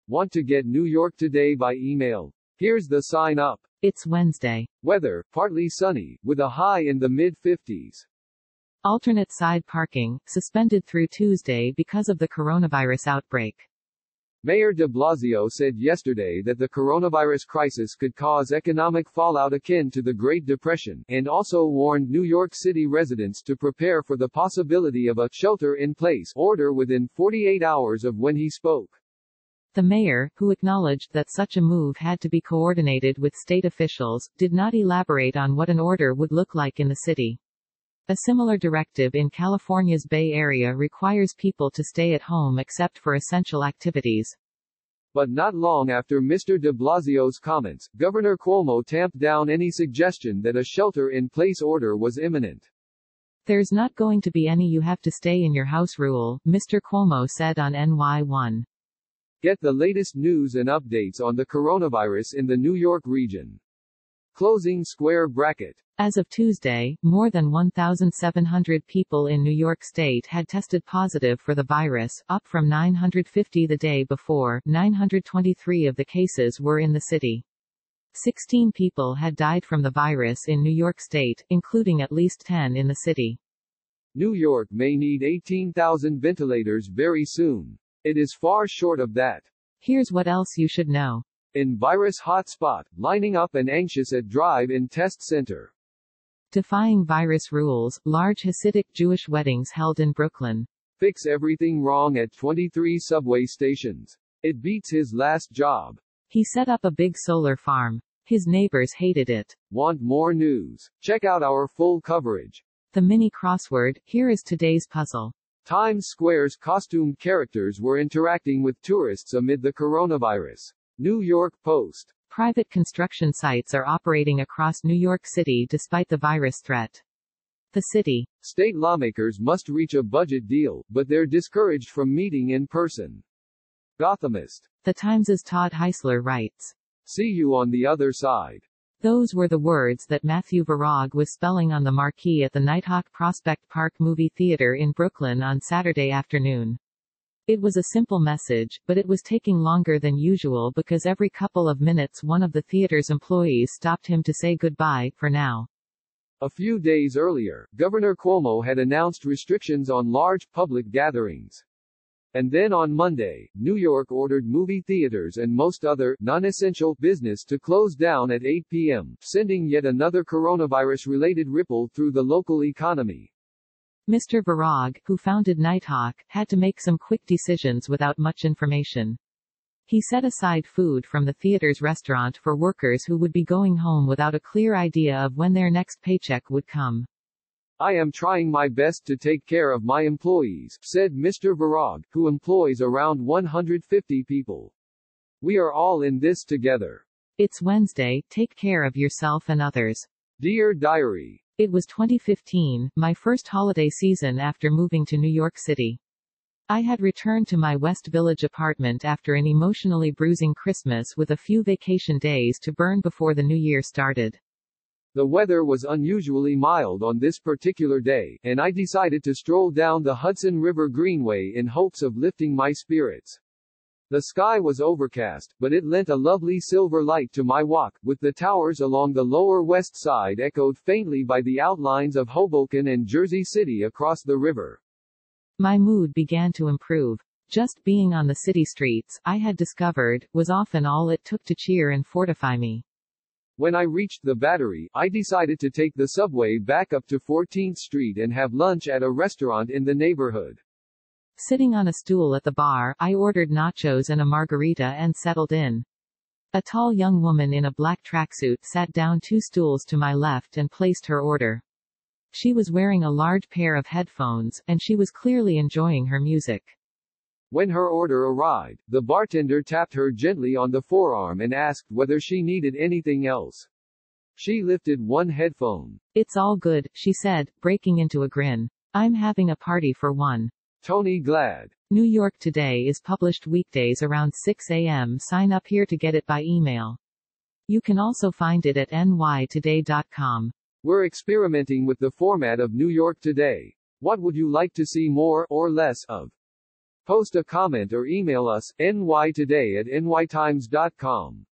Want to get New York Today by email? Here's the sign up. It's Wednesday. Weather, partly sunny, with a high in the mid-50s. Alternate side parking, suspended through Tuesday because of the coronavirus outbreak. Mayor de Blasio said yesterday that the coronavirus crisis could cause economic fallout akin to the Great Depression, and also warned New York City residents to prepare for the possibility of a shelter-in-place order within 48 hours of when he spoke. The mayor, who acknowledged that such a move had to be coordinated with state officials, did not elaborate on what an order would look like in the city. A similar directive in California's Bay Area requires people to stay at home except for essential activities. But not long after Mr. de Blasio's comments, Governor Cuomo tamped down any suggestion that a shelter-in-place order was imminent. There's not going to be any you have to stay in your house rule, Mr. Cuomo said on NY1. Get the latest news and updates on the coronavirus in the New York region. Closing square bracket. As of Tuesday, more than 1,700 people in New York State had tested positive for the virus, up from 950 the day before. 923 of the cases were in the city. 16 people had died from the virus in New York State, including at least 10 in the city. New York may need 18,000 ventilators very soon. It is far short of that. Here's what else you should know. In virus hotspot, lining up and anxious at drive-in test center. Defying virus rules, large Hasidic Jewish weddings held in Brooklyn. Fix everything wrong at 23 subway stations. It beats his last job. He set up a big solar farm. His neighbors hated it. Want more news? Check out our full coverage. The mini crossword, here is today's puzzle. Times Square's costumed characters were interacting with tourists amid the coronavirus. New York Post. Private construction sites are operating across New York City despite the virus threat. The city. State lawmakers must reach a budget deal, but they're discouraged from meeting in person. Gothamist. The Times' Todd Heisler writes. See you on the other side. Those were the words that Matthew Varag was spelling on the marquee at the Nighthawk Prospect Park Movie Theater in Brooklyn on Saturday afternoon. It was a simple message, but it was taking longer than usual because every couple of minutes one of the theater's employees stopped him to say goodbye, for now. A few days earlier, Governor Cuomo had announced restrictions on large public gatherings. And then on Monday, New York ordered movie theaters and most other, non-essential business to close down at 8 p.m., sending yet another coronavirus-related ripple through the local economy. Mr. Varag, who founded Nighthawk, had to make some quick decisions without much information. He set aside food from the theater's restaurant for workers who would be going home without a clear idea of when their next paycheck would come. I am trying my best to take care of my employees, said Mr. Varag, who employs around 150 people. We are all in this together. It's Wednesday, take care of yourself and others. Dear Diary. It was 2015, my first holiday season after moving to New York City. I had returned to my West Village apartment after an emotionally bruising Christmas with a few vacation days to burn before the new year started. The weather was unusually mild on this particular day, and I decided to stroll down the Hudson River Greenway in hopes of lifting my spirits. The sky was overcast, but it lent a lovely silver light to my walk, with the towers along the Lower West Side echoed faintly by the outlines of Hoboken and Jersey City across the river. My mood began to improve. Just being on the city streets, I had discovered, was often all it took to cheer and fortify me. When I reached the Battery, I decided to take the subway back up to 14th Street and have lunch at a restaurant in the neighborhood. Sitting on a stool at the bar, I ordered nachos and a margarita and settled in. A tall young woman in a black tracksuit sat down 2 stools to my left and placed her order. She was wearing a large pair of headphones, and she was clearly enjoying her music. When her order arrived, the bartender tapped her gently on the forearm and asked whether she needed anything else. She lifted one headphone. It's all good, she said, breaking into a grin. I'm having a party for one. Tony Glad. New York Today is published weekdays around 6 a.m. Sign up here to get it by email. You can also find it at nytoday.com. We're experimenting with the format of New York Today. What would you like to see more or less of? Post a comment or email us, nytoday@nytimes.com.